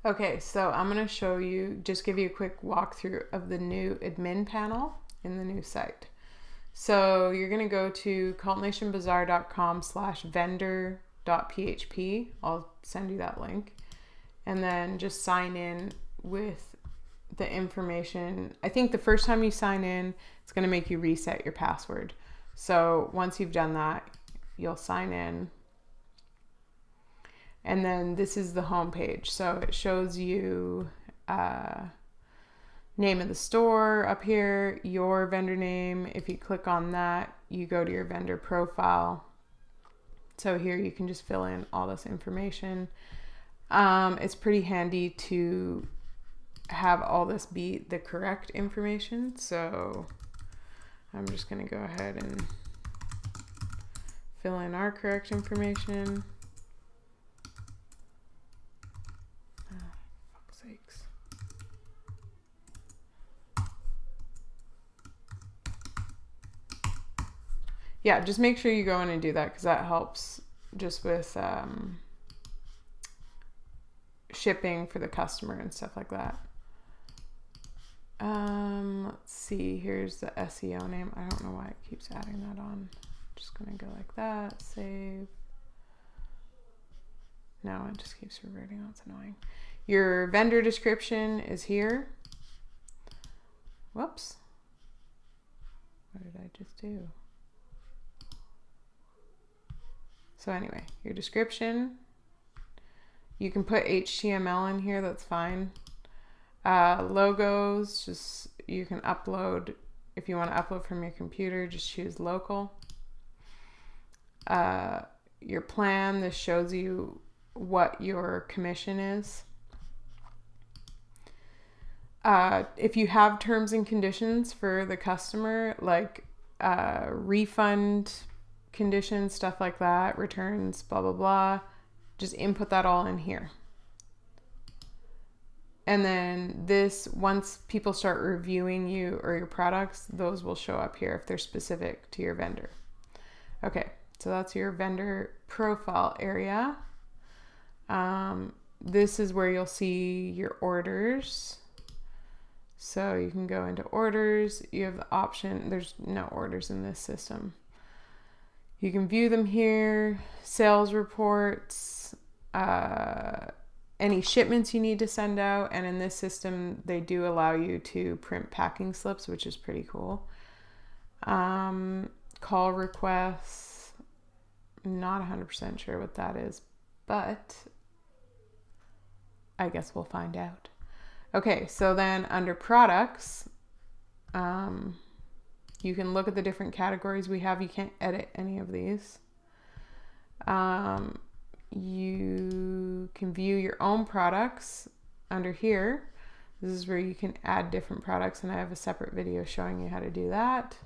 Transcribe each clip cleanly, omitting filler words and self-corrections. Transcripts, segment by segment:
Okay, so I'm going to show you, just give you a quick walkthrough of the new admin panel in the new site. So you're going to go to cultnationbazaar.com/vendor.php. I'll send you that link. And then just sign in with the information. I think the first time you sign in, it's going to make you reset your password. So once you've done that, you'll sign in. And then this is the home page. So it shows you name of the store up here, your vendor name. If you click on that, you go to your vendor profile. So here you can just fill in all this information. It's pretty handy to have all this be the correct information. So I'm just going to go ahead and fill in our correct information. Fuck's sakes. Yeah, just make sure you go in and do that because that helps just with shipping for the customer and stuff like that. Let's see, here's the SEO name. I don't know why it keeps adding that on. Just gonna go like that, save. No, it just keeps reverting. That's annoying. Your vendor description is here. Whoops. What did I just do? So anyway, your description. You can put HTML in here, that's fine. Logos, just you can upload. If you want to upload from your computer, just choose local. Your plan, this shows you what your commission is. If you have terms and conditions for the customer, like refund conditions, stuff like that, returns, blah, blah, blah, just input that all in here. And then this, once people start reviewing you or your products, those will show up here if they're specific to your vendor. Okay, so that's your vendor profile area. This is where you'll see your orders. So you can go into orders. You have the option, there's no orders in this system. You can view them here, sales reports, any shipments you need to send out. And in this system, they do allow you to print packing slips, which is pretty cool. Call requests, not 100% sure what that is, but I guess we'll find out. Okay, so then under products, you can look at the different categories we have. You can't edit any of these. You can view your own products under here. This is where you can add different products, and I have a separate video showing you how to do that.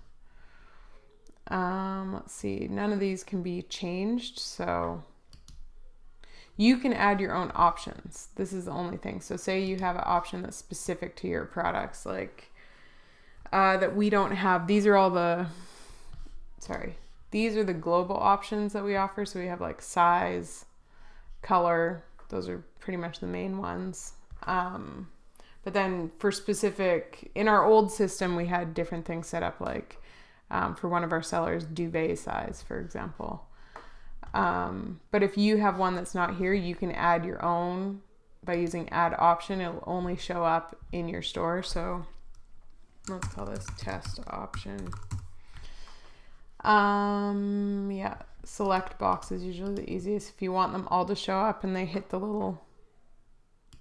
Let's see, none of these can be changed, so you can add your own options. This is the only thing. So say you have an option that's specific to your products, like that we don't have. These are all the, these are the global options that we offer. So we have like size, color, those are pretty much the main ones. But then for specific, in our old system, we had different things set up, like for one of our sellers, duvet size, for example. But if you have one that's not here, you can add your own by using add option. It'll only show up in your store. So let's call this test option. Yeah, select box is usually the easiest. If you want them all to show up and they hit the little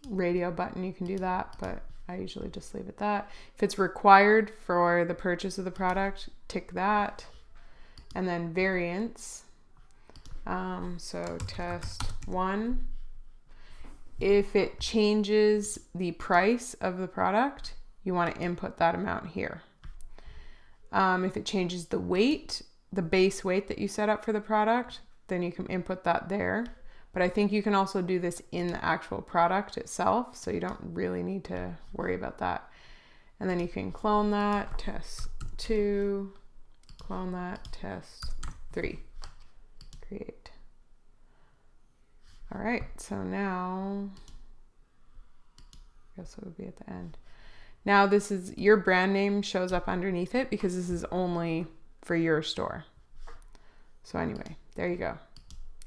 radio button, you can do that, but I usually just leave it that. If it's required for the purchase of the product, tick that. And then variants. So test 1. If it changes the price of the product, you want to input that amount here. If it changes the weight, the base weight that you set up for the product, then you can input that there. But I think you can also do this in the actual product itself, so you don't really need to worry about that. And then you can clone that, test 2, clone that, test 3, create. All right, so now guess it would be at the end. Now this is your brand name shows up underneath it because this is only for your store. So anyway, there you go.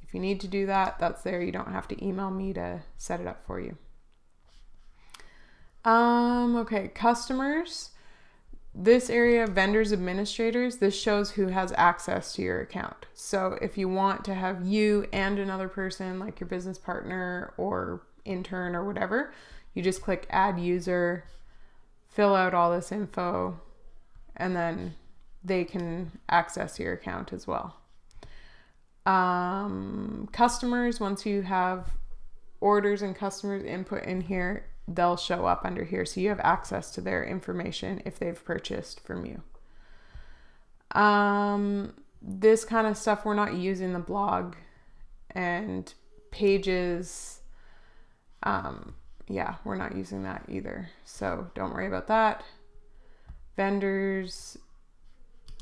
If you need to do that, that's there. You don't have to email me to set it up for you. Okay, customers. This area, vendors, administrators, this shows who has access to your account. So if you want to have you and another person, like your business partner or intern or whatever, you just click add user, fill out all this info, and then they can access your account as well. Customers, once you have orders and customers input in here, they'll show up under here. So you have access to their information if they've purchased from you. This kind of stuff, we're not using the blog and pages. Yeah, we're not using that either. So don't worry about that. Vendors,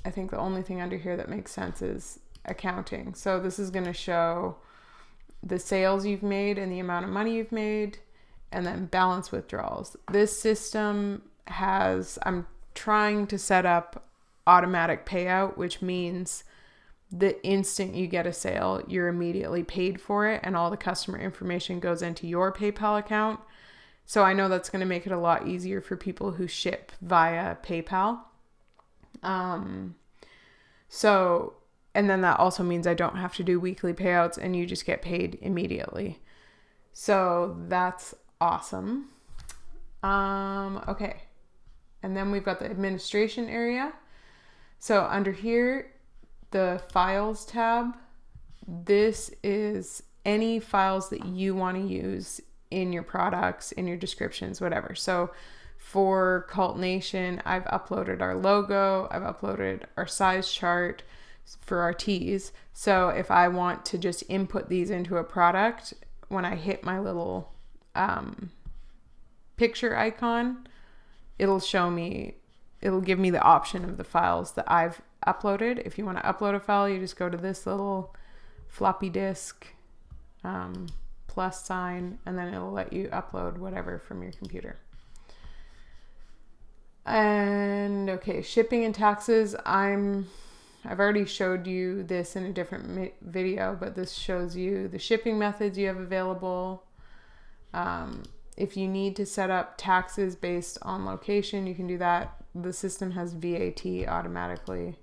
I think the only thing under here that makes sense is accounting. So this is going to show the sales you've made and the amount of money you've made, and then balance withdrawals. This system has, I'm trying to set up automatic payout, which means the instant you get a sale, you're immediately paid for it and all the customer information goes into your PayPal account. So I know that's going to make it a lot easier for people who ship via PayPal. And then that also means I don't have to do weekly payouts and you just get paid immediately. So that's awesome. Okay. And then we've got the administration area. So under here, the files tab, this is any files that you want to use in your products, in your descriptions, whatever. So for Cult Nation, I've uploaded our logo, I've uploaded our size chart for our tees. So if I want to just input these into a product, when I hit my little picture icon, it'll show me, it'll give me the option of the files that I've uploaded. If you want to upload a file, you just go to this little floppy disk plus sign, and then it'll let you upload whatever from your computer. And okay, shipping and taxes. I've already showed you this in a different video, but this shows you the shipping methods you have available. If you need to set up taxes based on location, you can do that. The system has VAT automatically.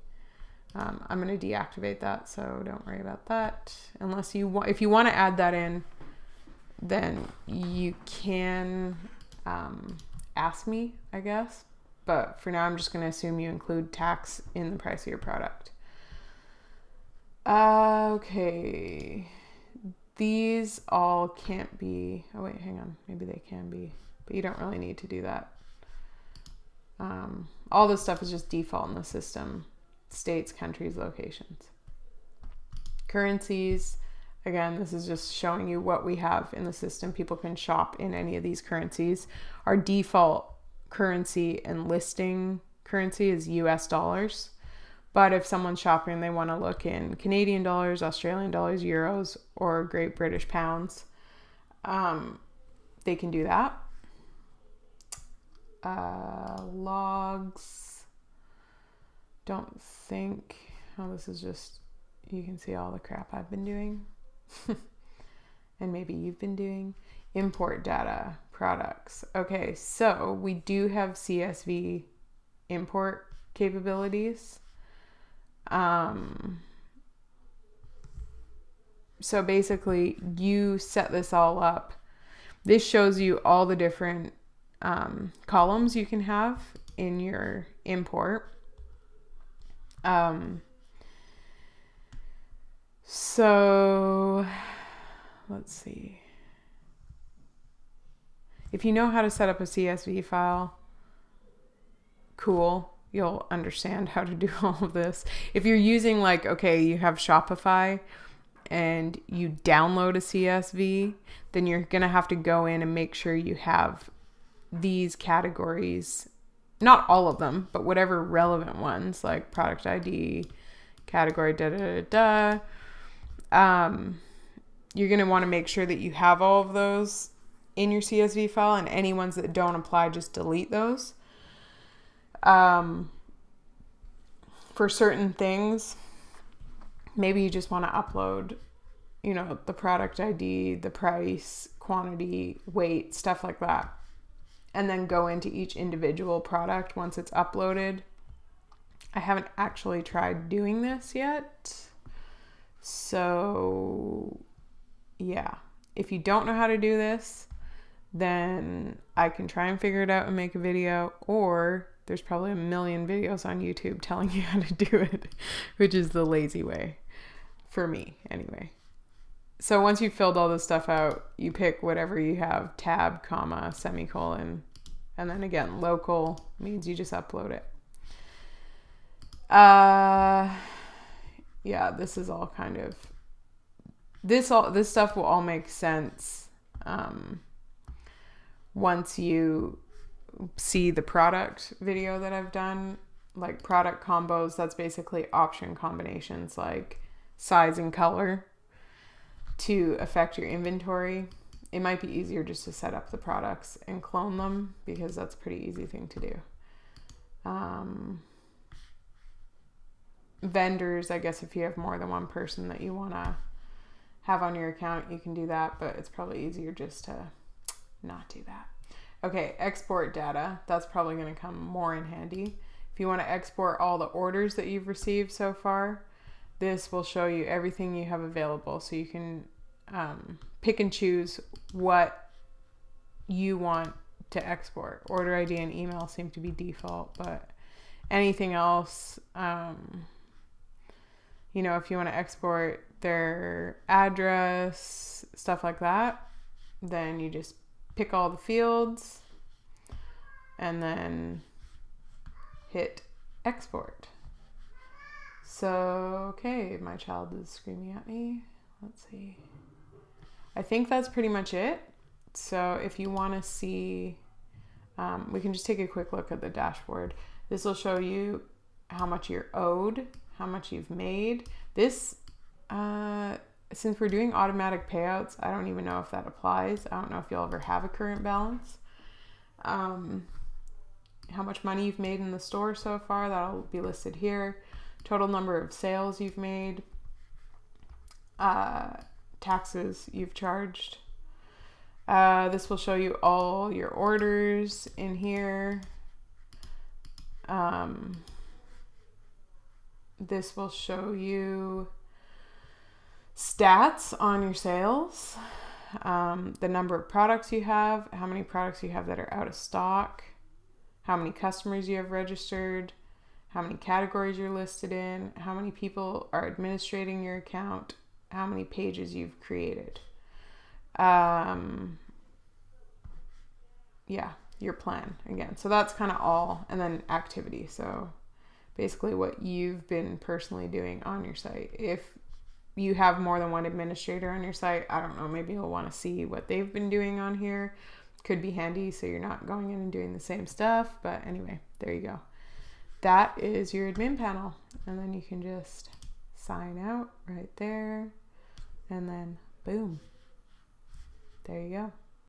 I'm going to deactivate that, so don't worry about that. Unless you want, if you want to add that in, then you can ask me, I guess. But for now, I'm just going to assume you include tax in the price of your product. Okay. These all can't be, oh wait, hang on. Maybe they can be, but you don't really need to do that. All this stuff is just default in the system. States, countries, locations. Currencies. Again, this is just showing you what we have in the system. People can shop in any of these currencies. Our default currency and listing currency is US dollars. But if someone's shopping and they want to look in Canadian dollars, Australian dollars, euros, or Great British pounds, they can do that. Logs. Don't think, oh, this is just, you can see all the crap I've been doing. And maybe you've been doing. Import data, products. Okay, so we do have CSV import capabilities. So basically you set this all up. This shows you all the different columns you can have in your import. So let's see. If you know how to set up a CSV file, cool. You'll understand how to do all of this. If you're using like, okay, you have Shopify and you download a CSV, then you're going to have to go in and make sure you have these categories, not all of them, but whatever relevant ones like product ID, category, you're going to want to make sure that you have all of those in your CSV file, and any ones that don't apply, just delete those. For certain things, maybe you just want to upload, you know, the product ID, the price, quantity, weight, stuff like that. And then go into each individual product once it's uploaded. I haven't actually tried doing this yet. So yeah, if you don't know how to do this, then I can try and figure it out and make a video, or there's probably a million videos on YouTube telling you how to do it, which is the lazy way for me anyway. So once you've filled all this stuff out, you pick whatever you have, tab, comma, semicolon, and then again, local means you just upload it. Yeah, this is all kind of, this stuff will all make sense once you see the product video that I've done, like product combos. That's basically option combinations like size and color to affect your inventory. It might be easier just to set up the products and clone them, because that's a pretty easy thing to do. Vendors, I guess if you have more than one person that you want to have on your account, you can do that, but it's probably easier just to not do that. Okay, export data. That's probably going to come more in handy. If you want to export all the orders that you've received so far, this will show you everything you have available, so you can pick and choose what you want to export. Order ID and email seem to be default, but anything else, you know, if you want to export their address, stuff like that, then you just pick all the fields and then hit export. So, okay, my child is screaming at me. Let's see. I think that's pretty much it. So if you want to see, we can just take a quick look at the dashboard. This will show you how much you're owed, how much you've made. This, since we're doing automatic payouts, I don't even know if that applies. I don't know if you'll ever have a current balance. How much money you've made in the store so far, that'll be listed here. Total number of sales you've made, taxes you've charged. This will show you all your orders in here. This will show you stats on your sales, the number of products you have, how many products you have that are out of stock, how many customers you have registered, how many categories you're listed in, how many people are administrating your account, how many pages you've created. Yeah, your plan again. So that's kind of all. And then activity. So basically what you've been personally doing on your site. If you have more than one administrator on your site, I don't know, maybe you'll want to see what they've been doing on here. Could be handy so you're not going in and doing the same stuff. But anyway, there you go. That is your admin panel. And then you can just sign out right there. And then boom. There you go.